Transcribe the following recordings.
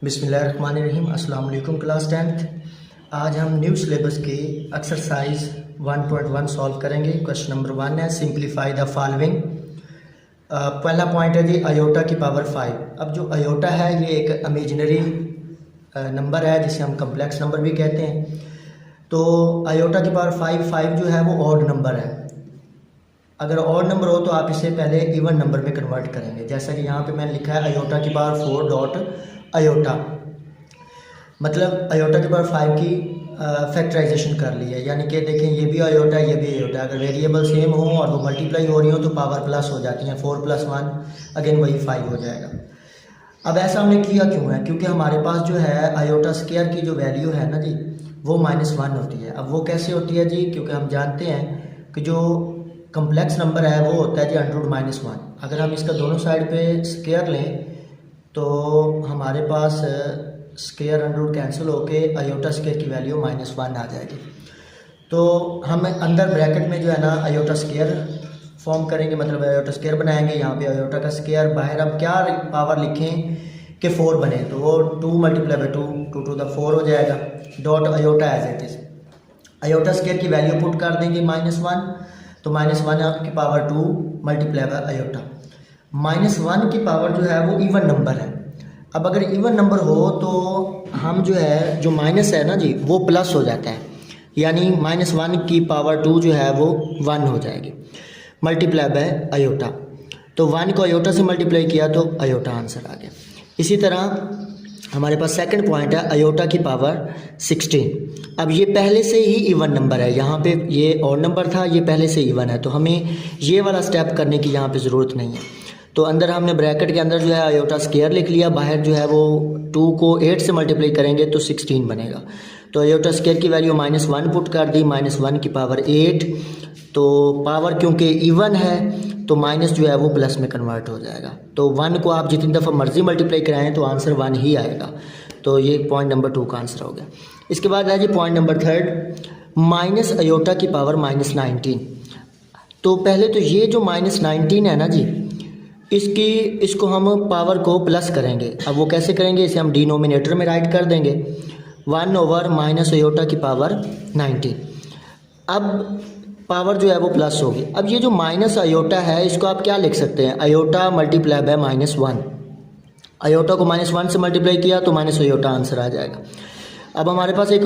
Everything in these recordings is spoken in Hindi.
बिस्मिल्लाहिर्रहमानिर्रहीम। अस्सलाम वालेकुम क्लास 10th। आज हम न्यू सिलेबस के एक्सरसाइज 1.1 सॉल्व करेंगे। क्वेश्चन नंबर 1 है सिंप्लीफाई द फॉलोइंग। पहला पॉइंट है जी अयोटा की पावर 5। अब जो अयोटा है ये एक इमेजिनरी नंबर है जिसे हम कम्प्लेक्स नंबर भी कहते हैं। तो अयोटा की पावर 5 जो है वो ऑड नंबर है। अगर ऑड नंबर हो तो आप इसे पहले इवन नंबर में कन्वर्ट करेंगे। जैसा कि यहाँ पे मैंने लिखा है अयोटा की पावर 4 डॉट अयोटा, मतलब अयोटा की पावर 5 की फैक्टराइजेशन कर ली है। यानी कि देखें ये भी अयोटा है ये भी अयोटा है। अगर वेरिएबल सेम हो और वो मल्टीप्लाई हो रही हो तो पावर प्लस हो जाती हैं। 4 + 1 अगेन वही 5 हो जाएगा। अब ऐसा हमने किया क्यों है? क्योंकि हमारे पास जो है अयोटा स्क्वायर की जो वैल्यू है ना जी वो -1 होती है। अब वो कैसे होती है जी? क्योंकि हम जानते हैं कि जो कम्प्लेक्स नंबर है वो होता है जी √-1। अगर हम इसका दोनों साइड पे स्क्वायर लें तो हमारे पास स्क्वायर √ कैंसिल होके अयोटा स्क्वायर की वैल्यू -1 आ जाएगी। तो हम अंदर ब्रैकेट में जो है ना अयोटा स्क्वायर फॉर्म करेंगे, मतलब अयोटा स्क्वायर बनाएंगे। यहाँ पे अयोटा का स्क्वायर, बाहर अब क्या पावर लिखें कि 4 बने तो वो 2 × 2 2 to the 4 हो जाएगा। Dot iota as it is. Iota square की वैल्यू पुट कर देंगे -1, तो -1 की पावर 2 × अयोटा। -1 की पावर जो है वो इवन नंबर है। अब अगर इवन नंबर हो तो हम जो है जो माइनस है ना जी वो प्लस हो जाता है, यानी -1 की पावर 2 जो है वो 1 हो जाएगी × अयोटा। तो 1 को अयोटा से मल्टीप्लाई किया तो अयोटा आंसर आ गया। इसी तरह हमारे पास सेकंड पॉइंट है अयोटा की पावर 16। अब ये पहले से ही इवन नंबर है, यहाँ पे ये ऑड नंबर था, ये पहले से इवन है, तो हमें ये वाला स्टेप करने की यहाँ पे ज़रूरत नहीं है। तो अंदर हमने ब्रैकेट के अंदर जो है अयोटा स्क्वायर लिख लिया, बाहर जो है वो 2 को 8 से मल्टीप्लाई करेंगे तो 16 बनेगा। तो अयोटा स्क्वायर की वैल्यू -1 पुट कर दी, -1 की पावर 8। तो पावर क्योंकि इवन है तो माइनस जो है वो प्लस में कन्वर्ट हो जाएगा। तो 1 को आप जितनी दफ़ा मर्जी मल्टीप्लाई कराएं तो आंसर 1 ही आएगा। तो ये पॉइंट नंबर 2 का आंसर हो गया। इसके बाद है जी पॉइंट नंबर 3 अयोटा की पावर -19। तो पहले तो ये जो -19 है ना जी इसको हम पावर को प्लस करेंगे। अब वो कैसे करेंगे? इसे हम डिनोमिनेटर में राइट कर देंगे 1/- अयोटा की पावर 19। अब पावर जो है वो प्लस होगी। अब ये जो माइनस अयोटा है इसको आप क्या लिख सकते हैं? अयोटा × -1। अयोटा को -1 से मल्टीप्लाई किया तो माइनस अयोटा आंसर आ जाएगा। अब हमारे पास एक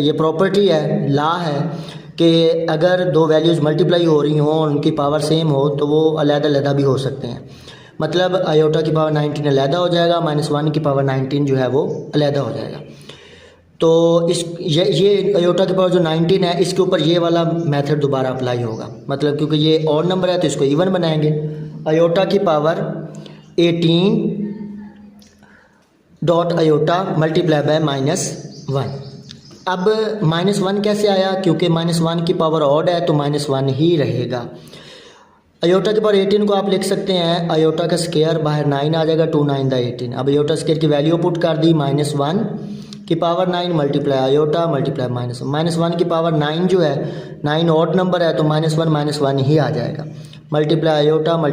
ये प्रॉपर्टी है, लॉ है कि अगर दो वैल्यूज़ मल्टीप्लाई हो रही हों और उनकी पावर सेम हो तो वो अलग-अलग भी हो सकते हैं। मतलब अयोटा की पावर 19 अलग हो जाएगा, -1 की पावर 19 जो है वो अलग हो जाएगा। तो ये अयोटा की पावर जो 19 है इसके ऊपर ये वाला मेथड दोबारा अप्लाई होगा। मतलब क्योंकि ये ऑड नंबर है तो इसको इवन बनाएंगे। अयोटा की पावर 18 डॉट अयोटा × -1। अब -1 कैसे आया? क्योंकि -1 की पावर ऑड है तो -1 ही रहेगा। अयोटा की पावर 18 को आप लिख सकते हैं अयोटा का स्क्वायर, बाहर 9 आ जाएगा, 2 × 9 = 18। अब अयोटा स्क्वायर की वैल्यू पुट कर दी -1 की पावर 9 × अयोटा × -1 की पावर 9 जो है 9 ऑड नंबर है तो -1 ही आ जाएगा × अयोटा ×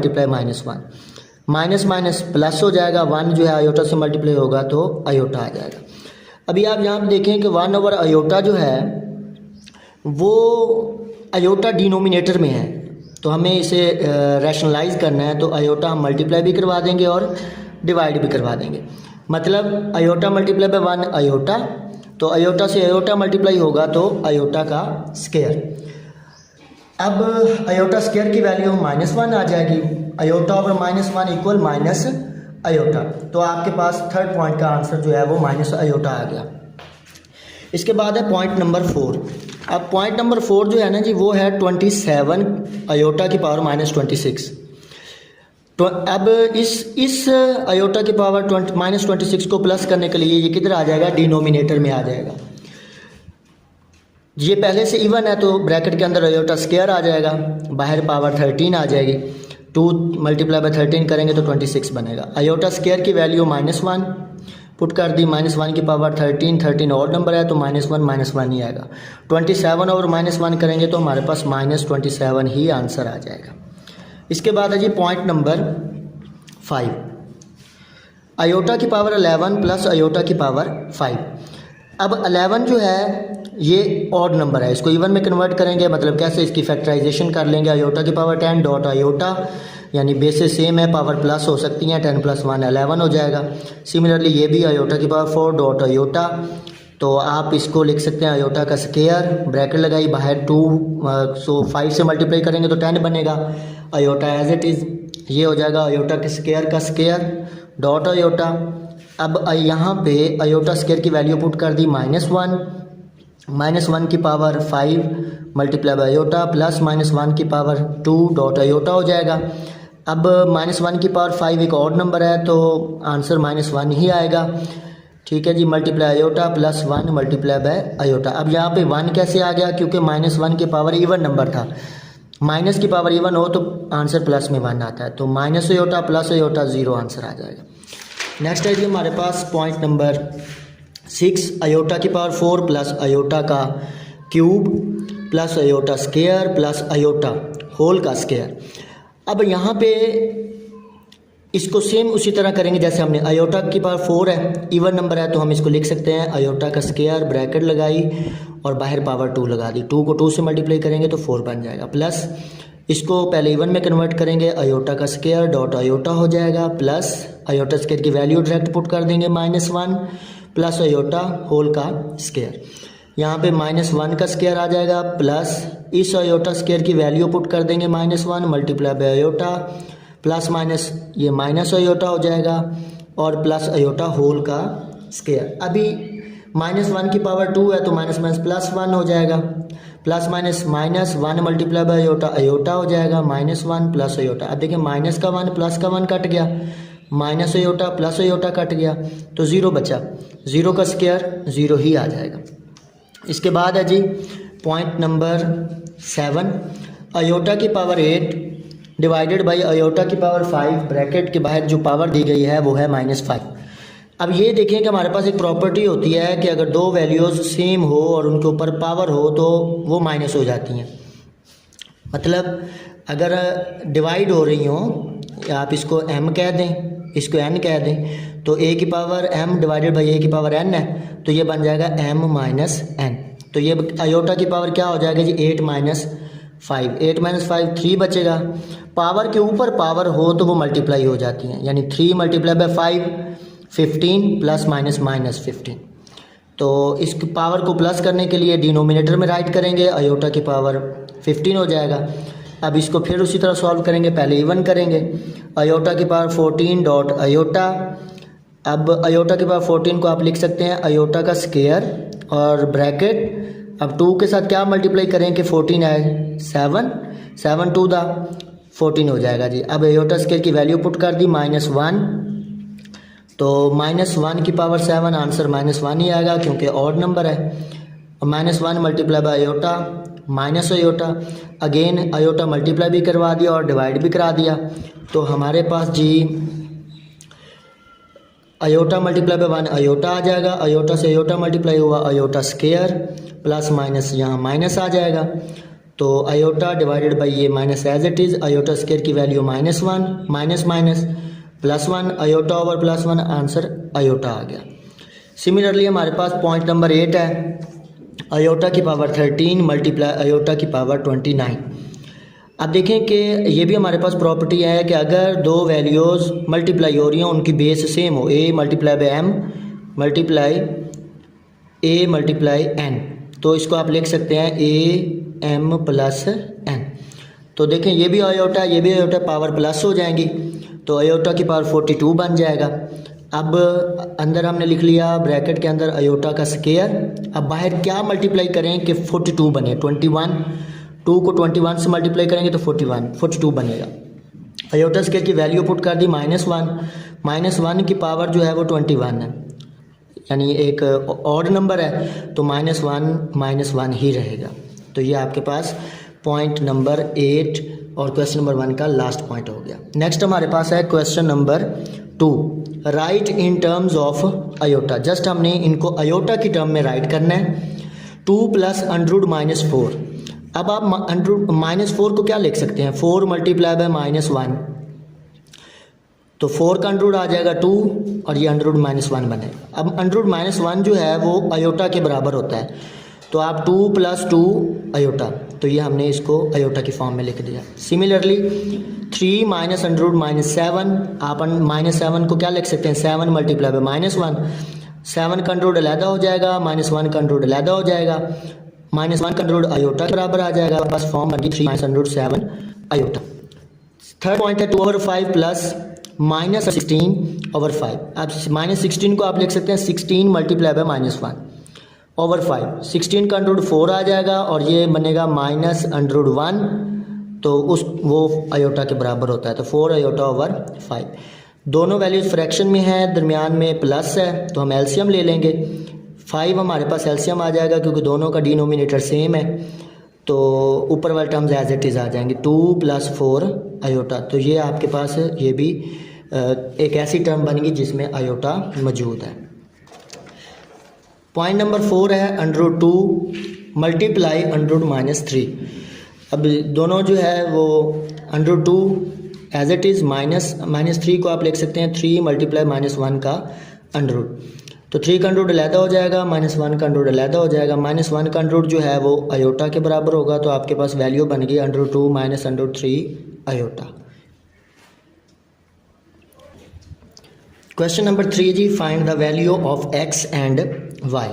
-1 प्लस हो जाएगा। 1 जो है अयोटा से मल्टीप्लाई होगा तो अयोटा आ जाएगा। अभी आप यहाँ पे देखें कि 1/अयोटा जो है वो अयोटा डिनोमिनेटर में है, तो हमें इसे रैशनलाइज करना है। तो अयोटा हम मल्टीप्लाई भी करवा देंगे और डिवाइड भी करवा देंगे। मतलब अयोटा × 1 अयोटा, तो अयोटा से अयोटा मल्टीप्लाई होगा तो अयोटा का स्क्वायर। अब अयोटा स्क्वायर की वैल्यू -1 आ जाएगी। Iota over -1 equal minus iota. तो आपके पास थर्ड पॉइंट का आंसर जो है वो -अयोटा आ गया। इसके बाद है पॉइंट नंबर 4। अब पॉइंट नंबर 4 जो है ना जी वो है 27 अयोटा की पावर -26। तो अब इस अयोटा की पावर -26 को प्लस करने के लिए ये किधर आ जाएगा? डिनोमिनेटर में आ जाएगा। ये पहले से इवन है तो ब्रैकेट के अंदर अयोटा स्क्वायर आ जाएगा, बाहर पावर 13 आ जाएगी। 2 × 13 करेंगे तो 26 बनेगा। अयोटा स्क्वायर की वैल्यू -1 पुट कर दी, -1 की पावर 13 ऑड नंबर है तो -1 ही आएगा। 27 और -1 करेंगे तो हमारे पास -27 ही आंसर आ जाएगा। इसके बाद है जी पॉइंट नंबर 5। अयोटा की पावर 11 प्लस अयोटा की पावर 5। अब 11 जो है ये ऑड नंबर है, इसको इवन में कन्वर्ट करेंगे, मतलब कैसे, इसकी फैक्टराइजेशन कर लेंगे। अयोटा की पावर 10 डॉट अयोटा, यानी बेसिस सेम है, पावर प्लस हो सकती हैं, 10 + 1 11 हो जाएगा। सिमिलरली ये भी अयोटा की पावर 4 डॉट अयोटा, तो आप इसको लिख सकते हैं अयोटा का स्केयर, ब्रैकेट लगाई, बाहर 2, सो 5 से मल्टीप्लाई करेंगे तो 10 बनेगा। अयोटा एज इट इज़ ये हो जाएगा अयोटा के स्केयर का स्केयर डॉट अयोटा। अब यहाँ पे अयोटा स्केयर की वैल्यू पुट कर दी -1, -1 की power 5 multiply by iota plus -1 की पावर 2 डॉट अयोटा हो जाएगा। अब -1 की पावर 5 एक ऑड नंबर है तो आंसर -1 ही आएगा, ठीक है जी। Multiply iota plus 1 multiply by iota. अब यहाँ पे 1 कैसे आ गया, क्योंकि -1 की पावर इवन नंबर था, माइनस की पावर इवन हो तो आंसर प्लस में 1 आता है, तो minus iota plus iota 0 answer आ जाएगा। नेक्स्ट है जी हमारे पास पॉइंट नंबर 6, अयोटा की पावर 4 प्लस अयोटा का cube plus iota square plus iota whole का स्केयर। अब यहाँ पे इसको सेम उसी तरह करेंगे जैसे हमने अयोटा की पावर 4 है, इवन नंबर है, तो हम इसको लिख सकते हैं अयोटा का स्केयर, ब्रैकेट लगाई और बाहर पावर 2 लगा दी, 2 को 2 से मल्टीप्लाई करेंगे तो 4 बन जाएगा, प्लस इसको पहले इवन में कन्वर्ट करेंगे, अयोटा का स्केयर डॉट अयोटा हो जाएगा, प्लस अयोटा स्केयर की वैल्यू डायरेक्ट पुट कर देंगे -1 प्लस अयोटा होल का स्केयर। यहाँ पे -1 का स्केयर आ जाएगा, प्लस इस अयोटा स्केयर की वैल्यू पुट कर देंगे -1 multiply by iota plus minus ये माइनस अयोटा हो जाएगा और प्लस अयोटा होल का स्केयर। अभी -1 की पावर 2 है तो माइनस माइनस +1 हो जाएगा, plus minus -1 multiply by iota iota हो जाएगा -1 प्लस अयोटा। अब देखिए माइनस का 1 प्लस का 1 कट गया, minus iota plus aorta cut गया तो 0 बचा, 0 का स्केयर 0 ही आ जाएगा। इसके बाद है जी पॉइंट नंबर 7, अयोटा की पावर 8 डिवाइडेड बाई अयोटा की पावर 5, ब्रैकेट के बाहर जो पावर दी गई है वो है -5। अब ये देखें कि हमारे पास एक प्रॉपर्टी होती है कि अगर दो वैल्यूज़ सेम हो और उनके ऊपर पावर हो तो वो माइनस हो जाती हैं। मतलब अगर डिवाइड हो रही हो, आप इसको m कह दें, इसको n कह दें, तो a की power m divided by a की पावर n है, तो ये बन जाएगा m - n। तो ये अयोटा की पावर क्या हो जाएगा जी 8 - 5, 8 - 5 3 बचेगा। पावर के ऊपर पावर हो तो वो मल्टीप्लाई हो जाती हैं, यानी 3 मल्टीप्लाई बाय 5 15 प्लस माइनस -15। तो इस पावर को प्लस करने के लिए डिनोमिनेटर में राइट करेंगे, अयोटा की पावर 15 हो जाएगा। अब इसको फिर उसी तरह सॉल्व करेंगे, पहले इवन करेंगे, अयोटा की पावर 14 डॉट अयोटा। अब अयोटा की पावर 14 को आप लिख सकते हैं अयोटा का स्केयर और ब्रैकेट, अब 2 के साथ क्या मल्टीप्लाई करें कि 14 है 7 टू द 14 हो जाएगा जी। अब अयोटा स्केयर की वैल्यू पुट कर दी -1, तो -1 की पावर 7 आंसर -1 ही आएगा क्योंकि ऑड नंबर है। और -1 multiply by iota minus iota, again iota multiply भी करवा दिया और डिवाइड भी करा दिया, तो हमारे पास जी अयोटा मल्टीप्लाई बाय 1 अयोटा आ जाएगा, अयोटा से अयोटा मल्टीप्लाई हुआ अयोटा स्केयर प्लस माइनस यहाँ माइनस आ जाएगा, तो अयोटा डिवाइडेड बाय ये minus as it is, iota square की value -1 minus minus +1 iota over +1 answer iota आ गया। सिमिलरली हमारे पास पॉइंट नंबर 8 है, अयोटा की पावर 13 मल्टीप्लाई अयोटा की पावर 29। अब देखें कि ये भी हमारे पास प्रॉपर्टी है कि अगर दो वैल्यूज़ मल्टीप्लाई हो रही हैं, उनकी बेस सेम हो, a multiply by m multiply a multiply n, तो इसको आप लिख सकते हैं a m प्लस n। तो देखें ये भी अयोटा ये भी अयोटा, पावर प्लस हो जाएंगी, तो अयोटा की पावर 42 बन जाएगा। अब अंदर हमने लिख लिया ब्रैकेट के अंदर अयोटा का स्केयर, अब बाहर क्या मल्टीप्लाई करें कि 42 बने, 21, 2 को 21 से मल्टीप्लाई करेंगे तो 42 बनेगा। अयोटा स्केयर की वैल्यू पुट कर दी -1 की पावर जो है वो 21 है, यानी एक ऑड नंबर है तो -1 ही रहेगा। तो ये आपके पास पॉइंट नंबर 8 और क्वेश्चन नंबर 1 का लास्ट पॉइंट हो गया। नेक्स्ट हमारे पास है question number 2, right in terms of iota. Just हमने इनको अयोटा की टर्म में राइट करना है। 2 + √-4। अब आप -4 को क्या लिख सकते हैं, 4 मल्टीप्लाई बाय -1, तो 4 का अंडर रूट आ जाएगा 2 और ये अंडर रूट -1 बनेगा। अब अंडर रूट -1 जो है वो अयोटा के बराबर होता है, तो आप 2 + 2 अयोटा, तो ये हमने इसको अयोटा की फॉर्म में लिख दिया। सिमिलरली 3 माइनस अंडर रूट -7, आप -7 को क्या लिख सकते हैं, 7 मल्टीप्लाई बाय -1, 7 का अंडर रूट अलहदा हो जाएगा, -1 का अंडर रूट अलहदा हो जाएगा, -1 का अंडर रूट अयोटा के बराबर आ जाएगा, बस फॉर्म बन गई 3 minus under root 7 iota. Third point है 2/5 प्लस -16/5। अब -16 को आप लिख सकते हैं 16 मल्टीप्लाई बाय -1/5। 16 का अंडर रूट 4 आ जाएगा और ये बनेगा -√1, तो वो अयोटा के बराबर होता है, तो 4 अयोटा/5। दोनों वैल्यूज फ्रैक्शन में है, दरमियान में प्लस है, तो हम एलसीएम ले लेंगे। 5 हमारे पास एलसीएम आ जाएगा क्योंकि दोनों का डिनोमिनेटर सेम है, तो ऊपर वाले टर्म्स एज इट इज़ आ जाएंगे, 2 + 4 अयोटा। तो ये आपके पास ये भी एक ऐसी टर्म बनेगी जिसमें अयोटा मौजूद है। पॉइंट नंबर 4 है √2 मल्टीप्लाई √-3। अब दोनों जो है वो √2 एज इट इज़ -3 को आप लिख सकते हैं 3 मल्टीप्लाई -1 का अंडर रूट, तो 3 का अंडर रूट अलहदा हो जाएगा, -1 का अंडर रूट अलहदा हो जाएगा, -1 का अंडर रूट जो है वो अयोटा के बराबर होगा, तो आपके पास वैल्यू बन गई √2 - √3 अयोटा। क्वेश्चन नंबर 3 जी, find the value of x and y।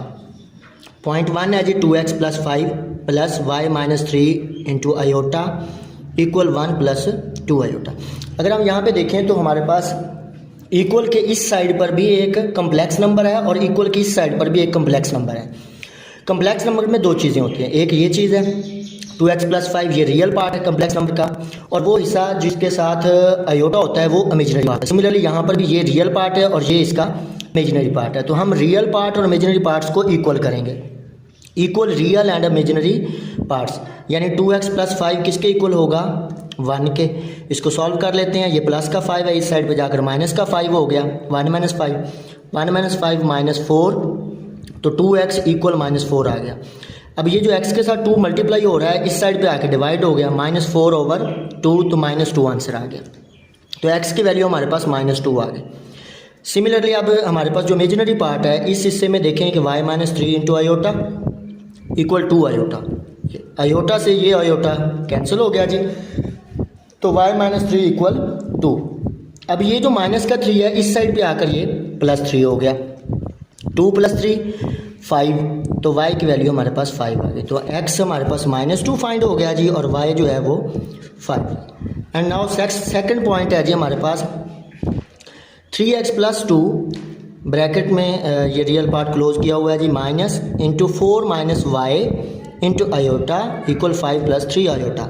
Point 1 है जी 2x + 5 + y - 3 into iota equal 1 + 2 iota. अगर हम यहाँ पे देखें तो हमारे पास इक्वल के इस साइड पर भी एक कम्प्लेक्स नंबर है और इक्वल की इस साइड पर भी एक कम्प्लेक्स नंबर है। कम्प्लेक्स नंबर में दो चीज़ें होती हैं, एक ये चीज़ है 2x + 5, ये रियल पार्ट है कम्प्लेक्स नंबर का, और वो हिस्सा जिसके साथ अयोटा होता है वो इमेजिनरी पार्ट है। सिमिलरली यहाँ पर भी ये रियल पार्ट है और ये इसका इमेजिनरी पार्ट है, तो हम रियल पार्ट और इमेजिनरी पार्ट्स को इक्वल करेंगे, equal real and imaginary parts, यानी 2x + 5 किसके इक्वल होगा, 1 के। इसको सॉल्व कर लेते हैं, ये प्लस का 5 है, इस साइड पे जाकर माइनस का 5 हो गया, 1 - 5, 1 - 5 - 4, तो 2x इक्वल -4 आ गया। अब ये जो x के साथ 2 मल्टीप्लाई हो रहा है इस साइड पे आके डिवाइड हो गया, -4/2, तो -2 आंसर आ गया, तो x की वैल्यू हमारे पास -2 आ गई। सिमिलरली अब हमारे पास जो इमेजिनरी पार्ट है इस हिस्से में देखें कि y - 3 into iota equal 2 iota, iota से ये अयोटा कैंसिल हो गया जी, तो y - 3 इक्वल 2। अब ये जो -3 है इस साइड पे आकर ये +3 हो गया, 2 + 3 5, तो y की वैल्यू हमारे पास 5 आ गई, तो x हमारे पास -2 फाइंड हो गया जी और y जो है वो 5। एंड नाउ सेकंड पॉइंट है जी हमारे पास 3x + 2 ब्रैकेट में ये रियल पार्ट क्लोज किया हुआ है जी, -4 - y into iota equal 5 + 3 iota.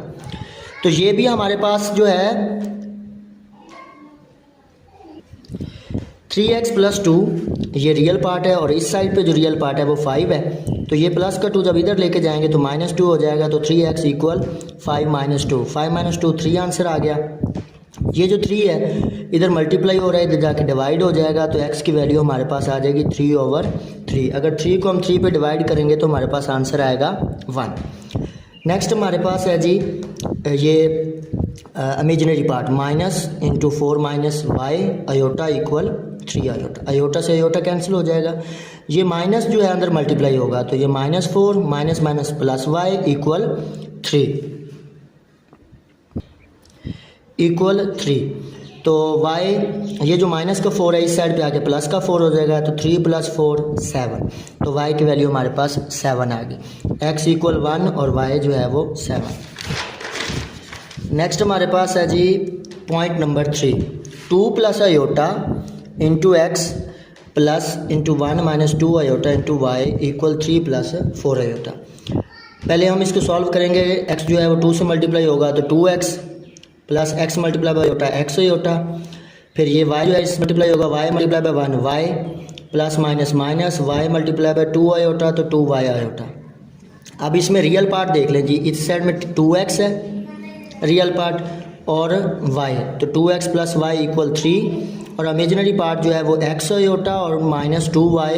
तो ये भी हमारे पास जो है 3x + 2 ये रियल पार्ट है और इस साइड पे जो रियल पार्ट है वो 5 है, तो ये प्लस का 2 जब इधर लेके जाएंगे तो -2 हो जाएगा, तो 3x इक्वल 5 - 2, 5 - 2 3 आंसर आ गया। ये जो 3 है इधर मल्टीप्लाई हो रहा है, इधर जाके डिवाइड हो जाएगा, तो x की वैल्यू हमारे पास आ जाएगी 3/3। अगर 3 को हम 3 पे डिवाइड करेंगे तो हमारे पास आंसर आएगा 1। नेक्स्ट हमारे पास है जी ये imaginary part, -4 - y iota equal 3 iota, iota से अयोटा कैंसिल हो जाएगा, ये माइनस जो है अंदर मल्टीप्लाई होगा, तो ये -4 - +y इक्वल 3, तो y ये जो -4 है इस साइड पे आके प्लस का 4 हो जाएगा, तो 3 + 4 7, तो y की वैल्यू हमारे पास 7 आ गई, x इक्वल 1 और y जो है वो 7। नेक्स्ट हमारे पास है जी point number 3, 2 + iota into x plus into 1 - 2 iota into y equal 3 + 4 iota. पहले हम इसको सॉल्व करेंगे, x जो है वो 2 से मल्टीप्लाई होगा, तो 2x plus x multiply by iota x iota, फिर ये y जो है इस मल्टीप्लाई होगा y multiply by 1 y plus minus y multiply by 2 iota, तो 2y अयोटा। अब इसमें रियल पार्ट देख लें जी, इस साइड में 2x है रियल पार्ट और y, तो 2x + y इक्वल 3, और इमेजिनरी पार्ट जो है वो x अयोटा और -2y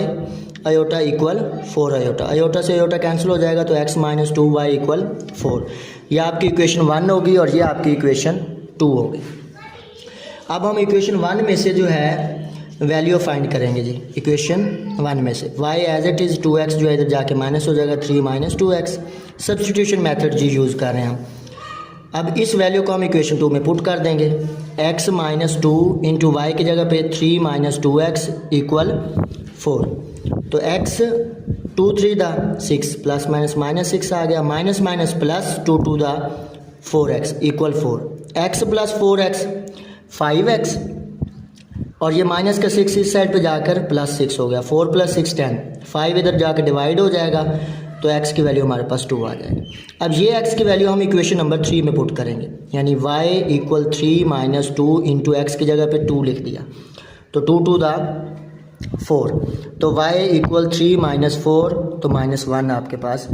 iota equal 4 iota, iota से अयोटा कैंसिल हो जाएगा, तो x - 2y इक्वल 4। यह आपकी इक्वेशन 1 होगी और ये आपकी इक्वेशन 2 होगी। अब हम इक्वेशन 1 में से जो है वैल्यू फाइंड करेंगे जी। इक्वेशन 1 में से y as it is 2x जो है इधर जाके माइनस हो जाएगा, 3 माइनस 2x। सब्सटीट्यूशन मेथड जी यूज़ कर रहे हैं हम। अब इस वैल्यू को हम इक्वेशन 2 में पुट कर देंगे। x माइनस 2 इंटू वाई की जगह पे 3 माइनस 2x इक्वल 4। तो x 2 3 दा 6 प्लस माइनस माइनस 6 आ गया, माइनस माइनस प्लस 2 2 दा 4x equal 4। x plus 4x 5x और ये माइनस का 6 इस साइड पे जाकर प्लस 6 हो गया। 4 प्लस 6 10, 5 इधर जाकर डिवाइड हो जाएगा तो x की वैल्यू हमारे पास 2 आ जाएगी। अब ये x की वैल्यू हम इक्वेशन नंबर 3 में पुट करेंगे, यानी y equal 3 minus 2 into x की जगह पे 2 लिख दिया, तो 2 2 दा 4। तो y इक्वल 3 माइनस 4, तो माइनस 1 आपके पास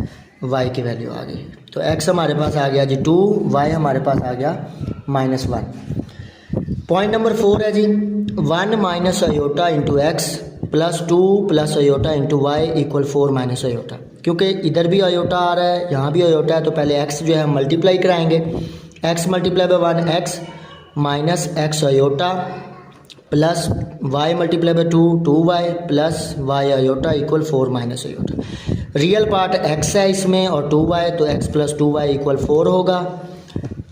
y की वैल्यू आ गई। तो x हमारे पास आ गया जी 2, y हमारे पास आ गया माइनस 1। पॉइंट नंबर 4 है जी 1 minus iota into x plus 2 plus iota into y equal 4 minus iota. क्योंकि इधर भी अयोटा आ रहा है, यहाँ भी अयोटा है, तो पहले x जो है हम मल्टीप्लाई कराएंगे। x multiply by 1 x minus x iota plus y multiply by 2 2y plus y iota equal 4 minus iota. Real part x है इसमें और 2y, तो x प्लस 2y इक्वल 4 होगा।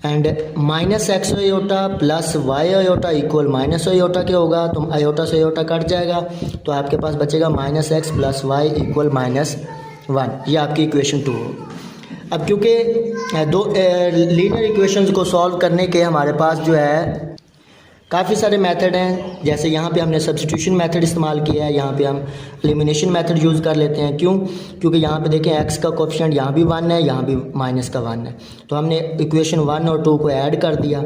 And minus x iota plus y iota equal minus iota क्या होगा, तो अयोटा से अयोटा कट जाएगा, तो आपके पास बचेगा minus x plus y equal minus 1। ये आपकी इक्वेशन 2 होगी। अब क्योंकि दो लीनियर इक्वेशंस को सॉल्व करने के हमारे पास जो है काफ़ी सारे मेथड हैं, जैसे यहाँ पे हमने सब्स्टिट्यूशन मेथड इस्तेमाल किया है, यहाँ पे हम एलिमिनेशन मेथड यूज़ कर लेते हैं। क्यों? क्योंकि यहाँ पे देखें x का कोएफिशिएंट यहाँ भी 1 है, यहाँ भी माइनस का 1 है, तो हमने इक्वेशन 1 और 2 को ऐड कर दिया,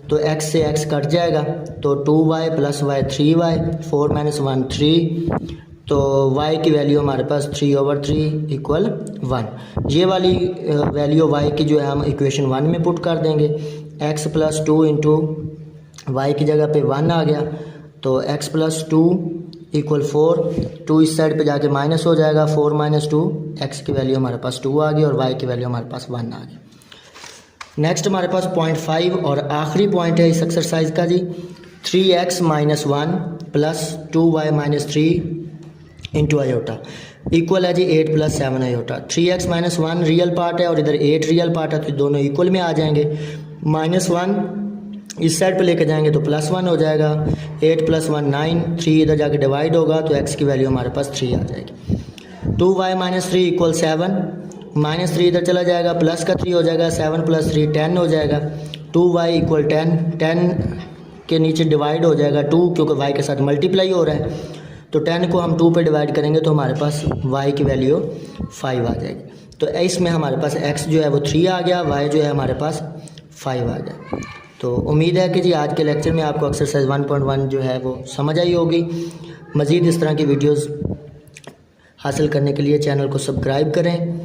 तो x से x कट जाएगा, तो 2y plus Y 3y, 4 minus 1 3, तो y की वैल्यू हमारे पास 3/3 इक्वल 1। ये वाली वैल्यू y की जो है हम इक्वेशन 1 में पुट कर देंगे। x प्लस 2 इंटू y की जगह पे 1 आ गया, तो x प्लस 2 इक्वल 4, 2 इस साइड पे जाके माइनस हो जाएगा, 4 माइनस 2, x की वैल्यू हमारे पास 2 आ गई और y की वैल्यू हमारे पास 1 आ गई। नेक्स्ट हमारे पास पॉइंट 5 और आखिरी पॉइंट है इस एक्सरसाइज का जी 3x minus 1 plus 2y minus 3 into iota equal है जी 8 plus 7 iota. 3x minus 1 real part है और इधर 8 रियल पार्ट है, तो दोनों इक्वल में आ जाएंगे। माइनस 1 इस साइड पे लेके जाएंगे तो प्लस 1 हो जाएगा, 8 प्लस 1 9, 3 इधर जाके डिवाइड होगा, तो x की वैल्यू हमारे पास 3 आ जाएगी। 2y माइनस 3 इक्वल 7, माइनस 3 इधर चला जाएगा, प्लस का 3 हो जाएगा, 7 प्लस 3 10 हो जाएगा। 2y इक्वल 10, 10 के नीचे डिवाइड हो जाएगा 2, क्योंकि y के साथ मल्टीप्लाई हो रहा है, तो 10 को हम 2 पे डिवाइड करेंगे तो हमारे पास y की वैल्यू 5 आ जाएगी। तो इसमें हमारे पास x जो है वो 3 आ गया, y जो है हमारे पास 5 आ गया। तो उम्मीद है कि जी आज के लेक्चर में आपको एक्सरसाइज 1.1 जो है वो समझ आई होगी। मज़ीद इस तरह की वीडियोस हासिल करने के लिए चैनल को सब्सक्राइब करें।